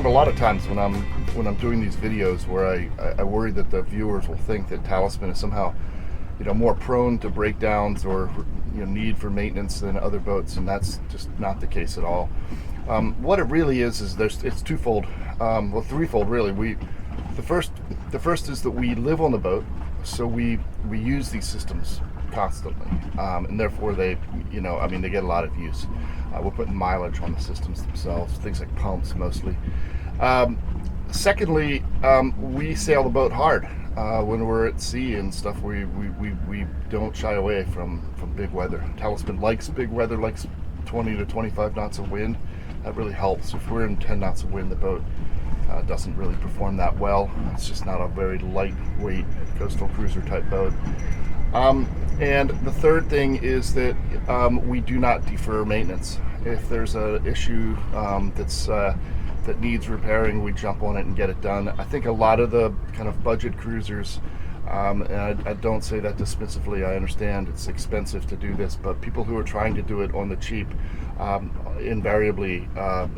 remember a lot of times when I'm doing these videos where I worry that the viewers will think that Talisman is somehow, you know, more prone to breakdowns or, you know, need for maintenance than other boats, and that's just not the case at all. What it really is it's twofold, well, threefold really. The first is that we live on the boat, so we use these systems constantly, and therefore they, you know, I mean, they get a lot of use. We're putting mileage on the systems themselves, things like pumps mostly. Secondly, we sail the boat hard when we're at sea and stuff. We don't shy away from big weather. Talisman likes big weather, likes 20 to 25 knots of wind. That really helps. If we're in 10 knots of wind, the boat doesn't really perform that well. It's just not a very lightweight coastal cruiser type boat. And the third thing is that we do not defer maintenance. If there's an issue that needs repairing, we jump on it and get it done. I think a lot of the kind of budget cruisers, and I don't say that dismissively, I understand it's expensive to do this, but people who are trying to do it on the cheap invariably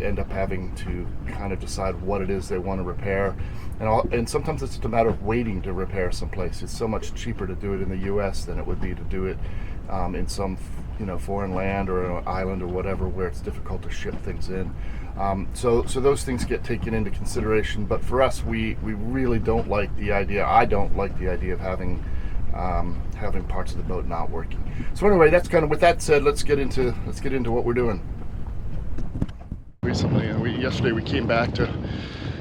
end up having to kind of decide what it is they want to repair. And sometimes it's just a matter of waiting to repair someplace. It's so much cheaper to do it in the US than it would be to do it in some, you know, foreign land or an island or whatever where it's difficult to ship things in. So those things get taken into consideration. But for us, we really don't like the idea. I don't like the idea of having parts of the boat not working. So anyway, that's kind of, with that said, let's get into what we're doing. Recently, and yesterday we came back to,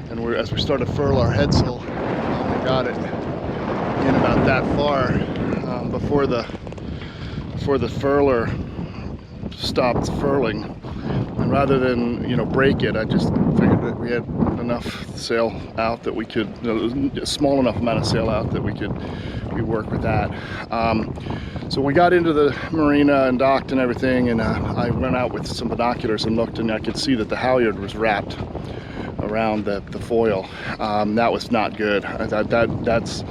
and as we started to furl our headsail, we got it in about that far before the furler stopped furling. And rather than, you know, break it, I just figured that we had enough sail out that we could, you know, a small enough amount of sail out that we work with that. So we got into the marina and docked and everything, and I went out with some binoculars and looked, and I could see that the halyard was wrapped around the foil. That was not good. That's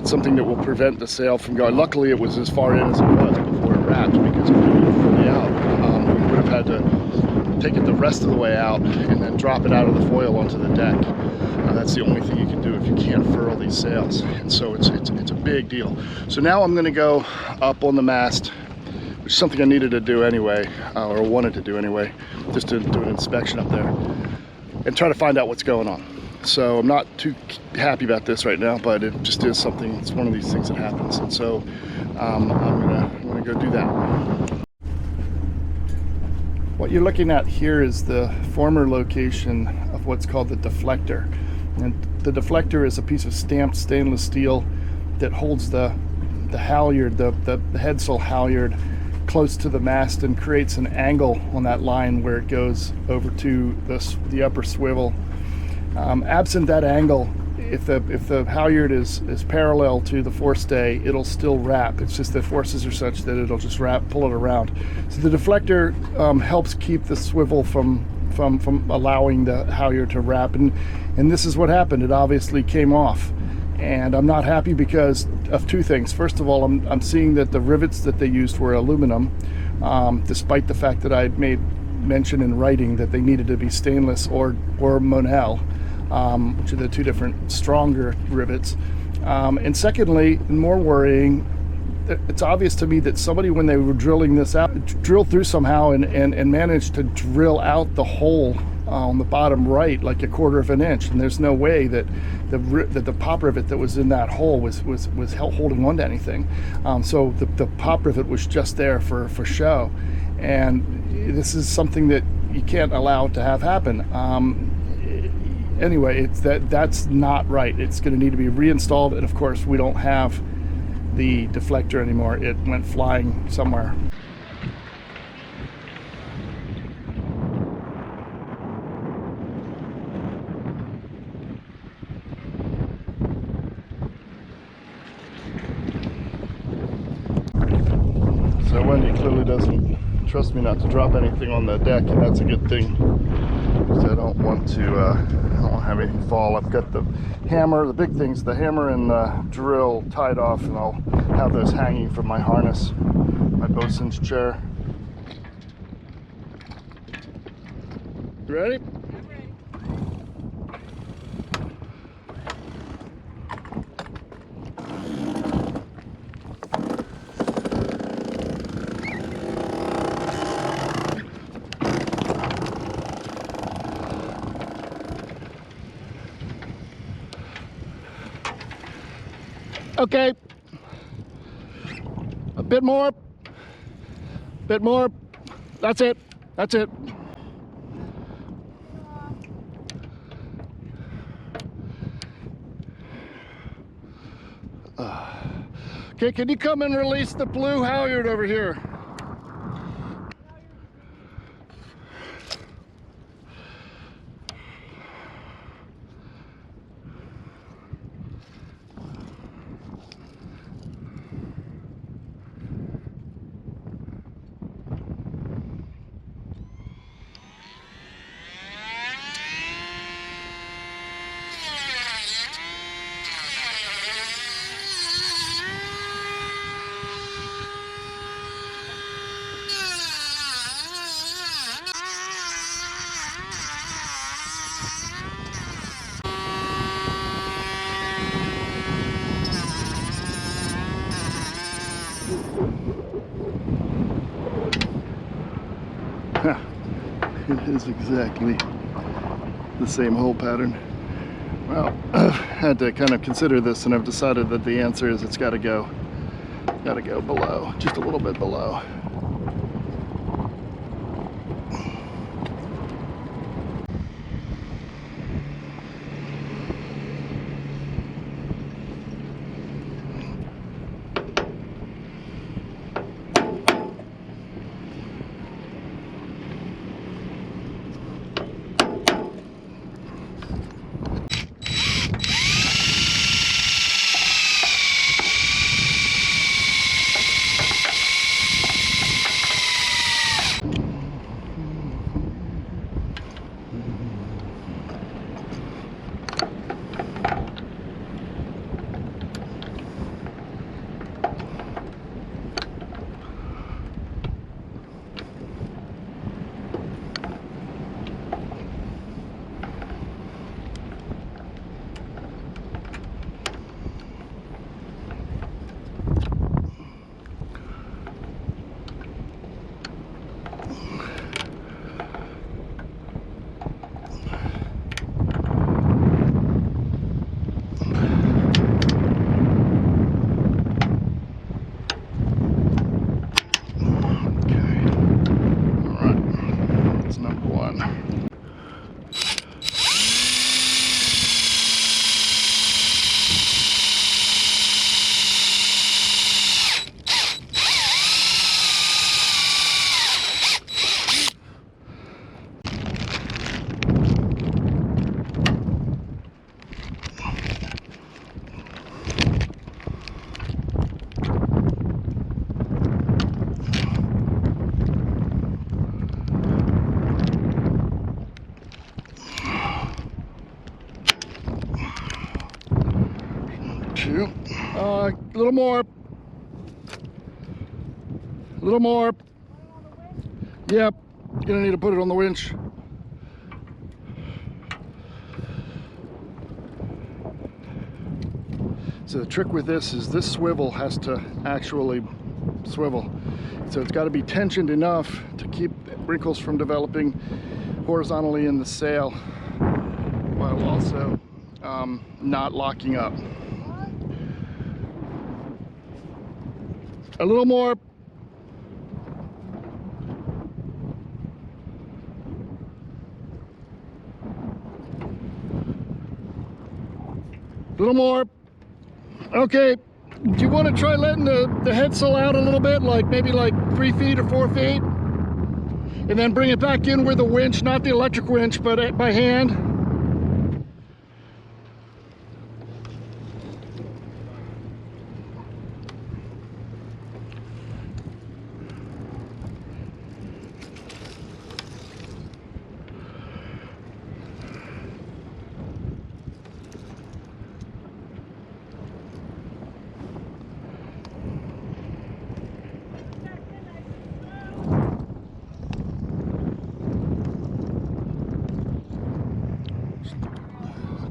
something that will prevent the sail from going. Luckily, it was as far in as it was before it wrapped, because if it were fully out, we would have had to take it the rest of the way out and then drop it out of the foil onto the deck. That's the only thing you can do if you can't furl these sails, and so it's a big deal. So now I'm going to go up on the mast, which is something I needed to do anyway, or wanted to do anyway, just to do an inspection up there and try to find out what's going on. So I'm not too happy about this right now, but it just is something. It's one of these things that happens, and so I'm gonna go do that. What you're looking at here is the former location of what's called the deflector. And the deflector is a piece of stamped stainless steel that holds the halyard, the headsail halyard, close to the mast and creates an angle on that line where it goes over to the upper swivel. Absent that angle, if the halyard is parallel to the forestay, it'll still wrap. It's just the forces are such that it'll just pull it around. So the deflector helps keep the swivel from allowing the halyard to wrap, and this is what happened. It obviously came off, and I'm not happy because of two things. First of all, I'm seeing that the rivets that they used were aluminum, despite the fact that I made mention in writing that they needed to be stainless or Monel, which are the two different stronger rivets. And secondly, and more worrying, it's obvious to me that somebody, when they were drilling this out, drilled through somehow and managed to drill out the hole on the bottom right like 1/4 of an inch, and there's no way that the pop rivet that was in that hole was holding on to anything. So the pop rivet was just there for show, and this is something that you can't allow to have happen. Anyway, that's not right. It's going to need to be reinstalled, and of course we don't have the deflector anymore. It went flying somewhere. So Wendy clearly doesn't trust me not to drop anything on the deck, and that's a good thing, because I don't want to have anything fall. I've got the hammer, the big things, the hammer and the drill tied off, and I'll have those hanging from my harness, my bosun's chair. You ready? I'm ready. Okay. A bit more. Bit more. That's it. That's it. Okay, can you come and release the blue halyard over here? It is exactly the same hole pattern. Well, I've had to kind of consider this, and I've decided that the answer is it's got to go below, just a little bit below. A little more. A little more. Yep, gonna need to put it on the winch. So the trick with this is this swivel has to actually swivel. So it's got to be tensioned enough to keep wrinkles from developing horizontally in the sail while also not locking up. A little more. A little more. Okay. Do you want to try letting the head sail out a little bit, like maybe like 3 feet or 4 feet? And then bring it back in with a winch, not the electric winch, but by hand.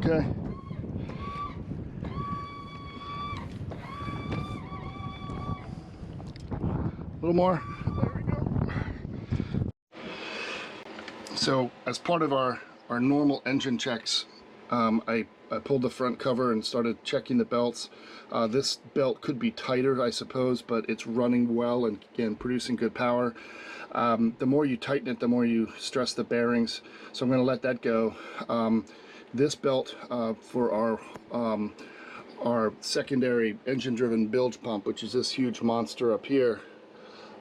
Okay. A little more. There we go. So as part of our normal engine checks, I pulled the front cover and started checking the belts. This belt could be tighter, I suppose, but it's running well and producing good power. The more you tighten it, the more you stress the bearings, so I'm going to let that go. This belt for our secondary engine-driven bilge pump, which is this huge monster up here,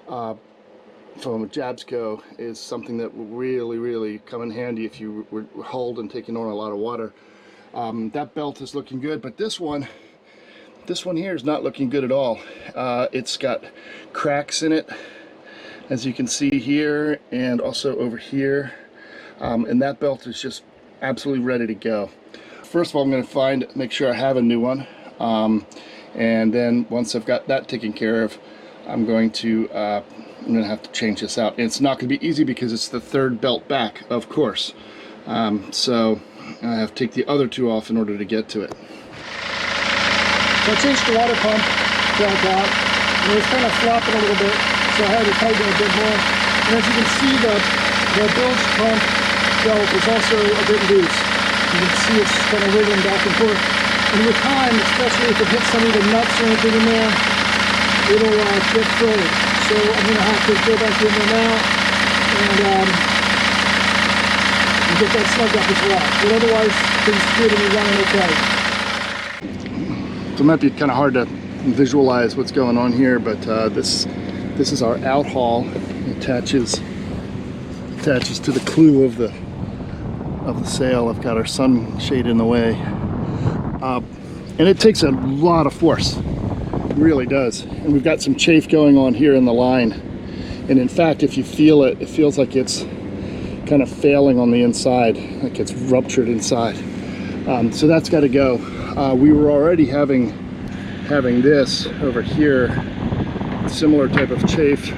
from Jabsco, is something that will really come in handy if you were hauled and taking on a lot of water. That belt is looking good, but this one here is not looking good at all. It's got cracks in it, as you can see here, and also over here, and that belt is just absolutely ready to go. First of all, I'm going to make sure I have a new one, and then once I've got that taken care of, I'm going to have to change this out. And it's not going to be easy because it's the third belt back, of course. So I have to take the other two off in order to get to it. So I changed the water pump belt out, and it was kind of flopping a little bit, so I had to tighten it a bit more. And as you can see, the bilge pump belt is also a bit loose. You can see it's kind of wiggling back and forth. And with time, especially if it hits some of the nuts or anything in there, it'll get furling. So I'm going to have to go back in there now and get that snug up as well. But otherwise, things appear to be running okay. So it might be kind of hard to visualize what's going on here, but this is our outhaul. It attaches to the clew of the sail. I've got our sunshade in the way, and it takes a lot of force. It really does. And we've got some chafe going on here in the line, and in fact, if you feel it, it feels like it's kind of failing on the inside, like it's ruptured inside. So that's got to go. We were already having this over here, similar type of chafe,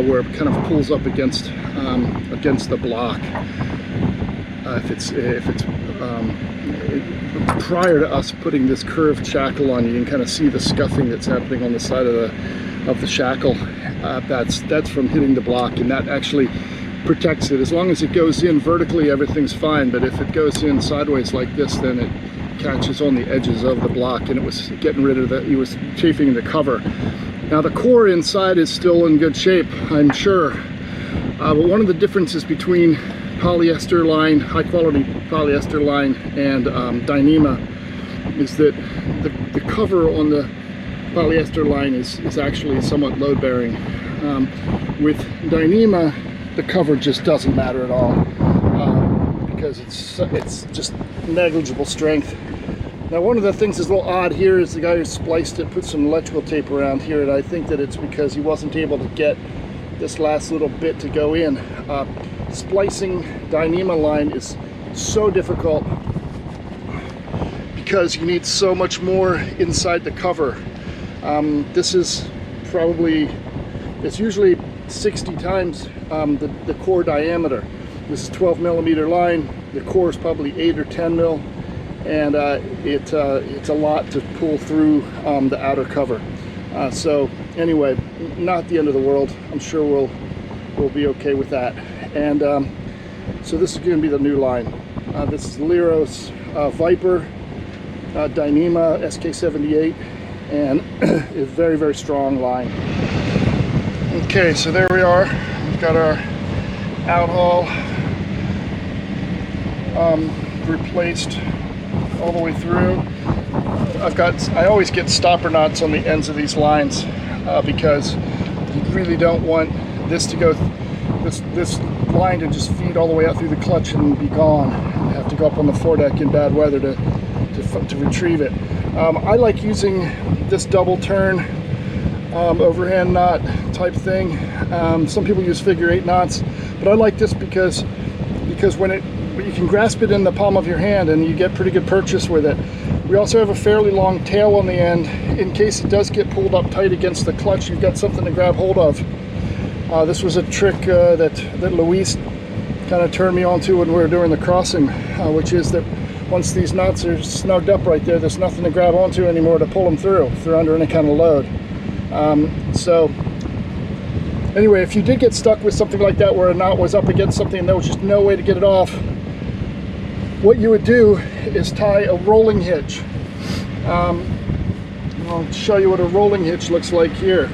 where it kind of pulls up against the block. Prior to us putting this curved shackle on, you can kind of see the scuffing that's happening on the side of the shackle. That's from hitting the block, and that actually protects it. As long as it goes in vertically, everything's fine, but if it goes in sideways like this, then it catches on the edges of the block, and it was getting rid of that. It was chafing the cover. Now the core inside is still in good shape, I'm sure, but one of the differences between polyester line, high quality polyester line, and Dyneema is that the cover on the polyester line is actually somewhat load bearing. With Dyneema, the cover just doesn't matter at all, because it's just negligible strength. Now, one of the things that's a little odd here is the guy who spliced it put some electrical tape around here, and I think that it's because he wasn't able to get this last little bit to go in. Splicing Dyneema line is so difficult because you need so much more inside the cover. This is probably, it's usually 60 times the core diameter. This is 12 millimeter line. The core is probably 8 or 10 mil, and it's a lot to pull through the outer cover. So anyway, not the end of the world. I'm sure we'll be okay with that. And so this is going to be the new line. This is Leros Viper Dyneema SK78, and a very strong line. Okay, so there we are. We've got our outhaul replaced all the way through. I always get stopper knots on the ends of these lines because you really don't want this to go, this line to just feed all the way out through the clutch and be gone. You have to go up on the foredeck in bad weather to retrieve it. I like using this double turn overhand knot type thing. Some people use figure-8 knots, but I like this because when you can grasp it in the palm of your hand and you get pretty good purchase with it. We also have a fairly long tail on the end. In case it does get pulled up tight against the clutch, you've got something to grab hold of. This was a trick that Luis kind of turned me onto when we were doing the crossing, which is that once these knots are snugged up right there, there's nothing to grab onto anymore to pull them through if they're under any kind of load. So anyway, if you did get stuck with something like that where a knot was up against something and there was just no way to get it off, what you would do is tie a rolling hitch. I'll show you what a rolling hitch looks like here.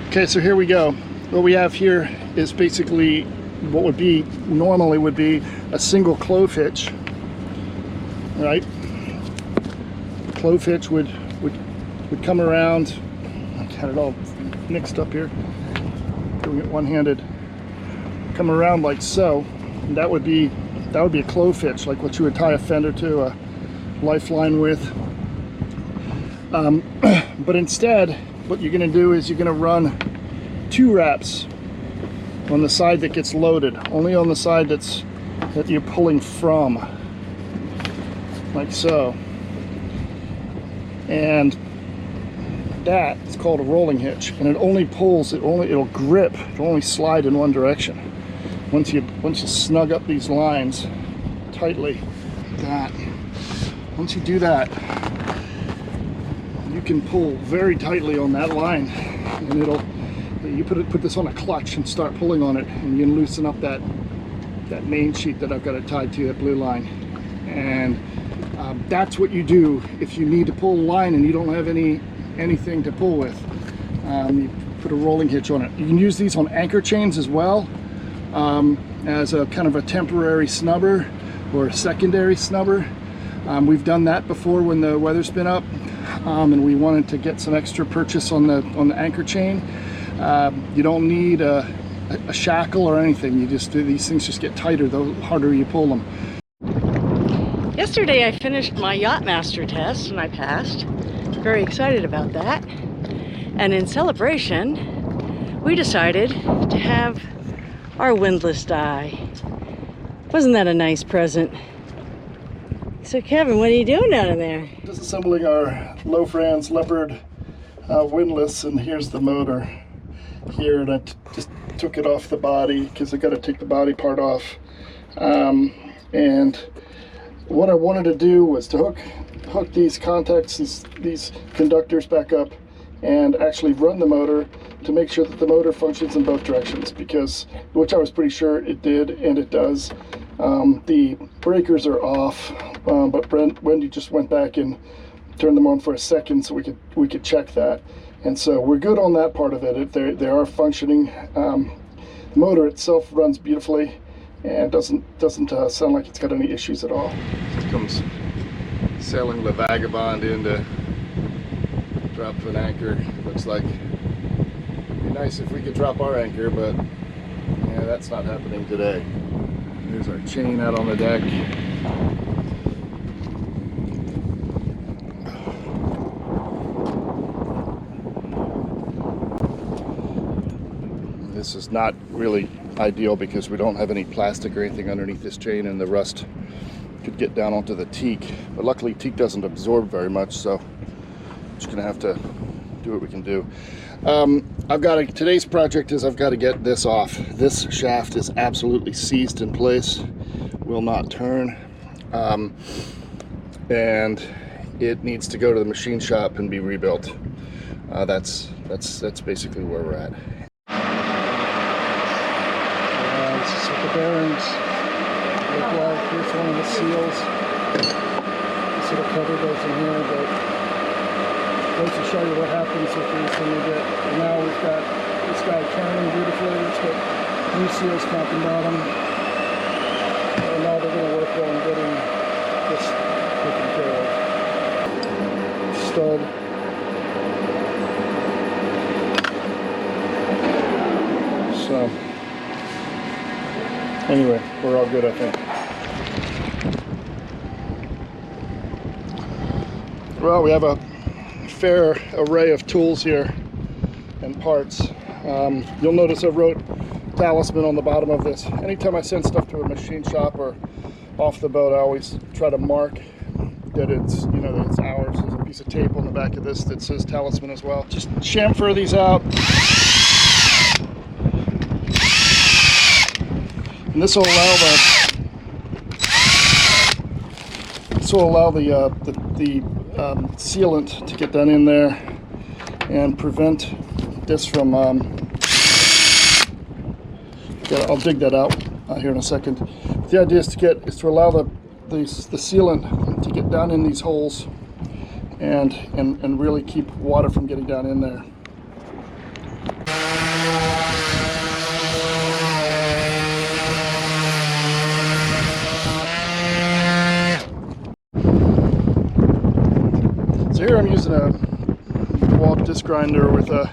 Okay, so here we go. What we have here is basically what would be normally would be a single clove hitch, right? Clove hitch would come around. I got it all mixed up here. Doing it one-handed. Come around like so. And that would be a clove hitch, like what you would tie a fender to, a lifeline with. But instead, what you're going to do is you're going to run 2 wraps on the side that gets loaded, only on the side that you're pulling from, like so. And that is called a rolling hitch, and it only pulls, it'll grip, it'll only slide in one direction. Once you snug up these lines tightly, once you do that, you can pull very tightly on that line, and you put this on a clutch and start pulling on it, and you can loosen up that main sheet that I've got it tied to, that blue line. And that's what you do if you need to pull a line and you don't have anything to pull with. You put a rolling hitch on it. You can use these on anchor chains as well, as a kind of a temporary snubber or a secondary snubber. We've done that before when the weather's been up, and we wanted to get some extra purchase on the anchor chain. You don't need a shackle or anything. You just do, these things just get tighter the harder you pull them. Yesterday I finished my Yachtmaster test and I passed. Very excited about that. And in celebration, we decided to have our windless die. Wasn't that a nice present? So Kevin, what are you doing down in there? Disassembling our low Franz Leopard windlass, and here's the motor here, and I just took it off the body because I got to take the body part off. And what I wanted to do was to hook these contacts, these conductors back up, and actually run the motor to make sure that the motor functions in both directions, which I was pretty sure it did, and it does. The breakers are off, but Wendy just went back and turned them on for a second so we could check that, and so we're good on that part of it. They are functioning. The motor itself runs beautifully and doesn't sound like it's got any issues at all. Here comes sailing the Vagabond in to drop an anchor. Looks like it'd be nice if we could drop our anchor, but yeah, that's not happening today. There's our chain out on the deck. This is not really ideal because we don't have any plastic or anything underneath this chain, and the rust could get down onto the teak. But luckily teak doesn't absorb very much, so I'm just gonna have to do what we can do. Today's project is I've got to get this off. This shaft is absolutely seized in place, will not turn, and it needs to go to the machine shop and be rebuilt. That's basically where we're at. This is what the bearings look like. Here's one of the seals. This little cover goes in here, but goes to show you what happens if when we get. Now we've got this guy turning beautifully. It's got new seals top and bottom. And now they're going to work on getting this taken care of. Stud. So anyway, we're all good, I think. Well, we have a fair array of tools here and parts. You'll notice I wrote Talisman on the bottom of this. Anytime I send stuff to a machine shop or off the boat, I always try to mark that it's, that it's ours. There's a piece of tape on the back of this that says Talisman as well. Just chamfer these out. And this will allow the sealant to get down in there and prevent this from. I'll dig that out. here in a second. But the idea is to allow the sealant to get down in these holes and really keep water from getting down in there. So here I'm using a wall disc grinder with a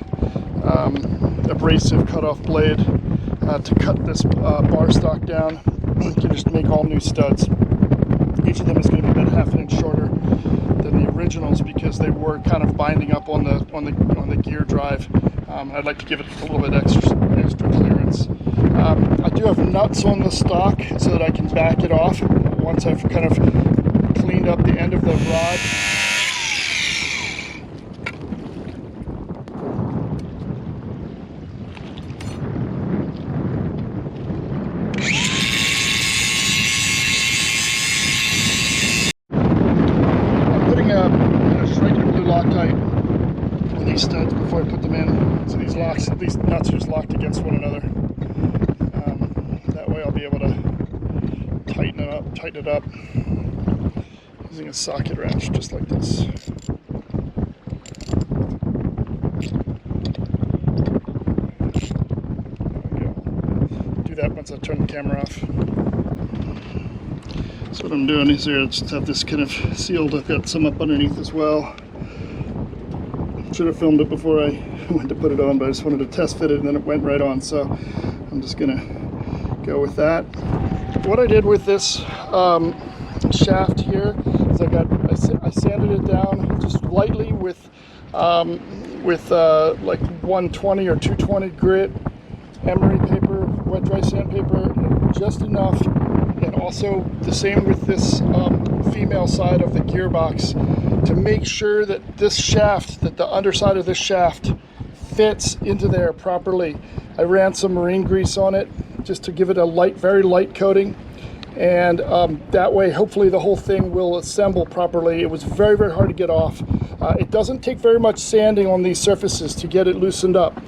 abrasive cutoff blade to cut this bar stock down to just make all new studs. Each of them is going to be about ½ inch shorter than the originals because they were kind of binding up on the gear drive. I'd like to give it a little bit extra clearance. I do have nuts on the stock so that I can back it off once I've kind of cleaned up the end of the rod. Studs before I put them in. So these nuts are just locked against one another. That way I'll be able to tighten it up using a socket wrench just like this. There we go. Do that once I turn the camera off. So what I'm doing is here, I just have this kind of sealed. I've got some up underneath as well. Should have filmed it before I went to put it on, but I just wanted to test fit it and then it went right on, so I'm just gonna go with that. What I did with this shaft here is I sanded it down just lightly with like 120 or 220 grit emery paper, wet dry sandpaper, just enough, and also the same with this female side of the gearbox, to make sure that this shaft, that the underside of this shaft fits into there properly. I ran some marine grease on it just to give it a light, very light coating, and that way hopefully the whole thing will assemble properly. It was very, very hard to get off. It doesn't take very much sanding on these surfaces to get it loosened up.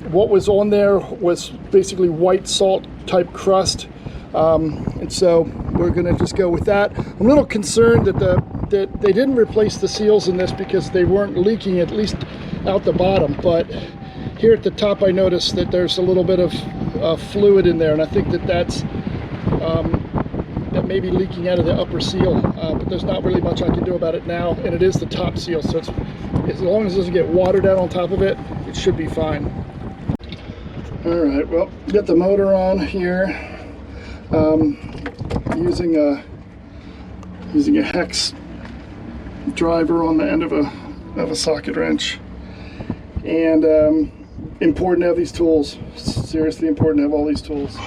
What was on there was basically white salt type crust, and so we're gonna just go with that. I'm a little concerned that they didn't replace the seals in this because they weren't leaking, at least out the bottom, but here at the top I noticed that there's a little bit of fluid in there, and I think that may be leaking out of the upper seal, but there's not really much I can do about it now, and it is the top seal, so as long as it doesn't get water down on top of it, it should be fine. All right, well, get the motor on here, using a hex driver on the end of a socket wrench, and important to have these tools. Seriously important to have all these tools.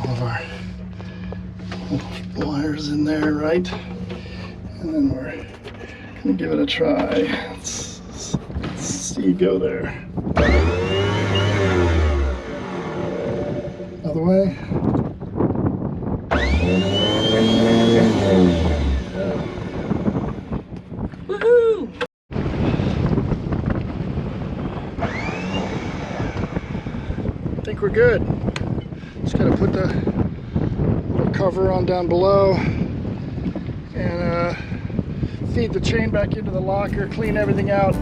All of our wires in there, right? And then we're gonna give it a try. Let's see, go there. Other way. Woohoo! I think we're good. Just gotta put the little cover on down below and feed the chain back into the locker, clean everything out,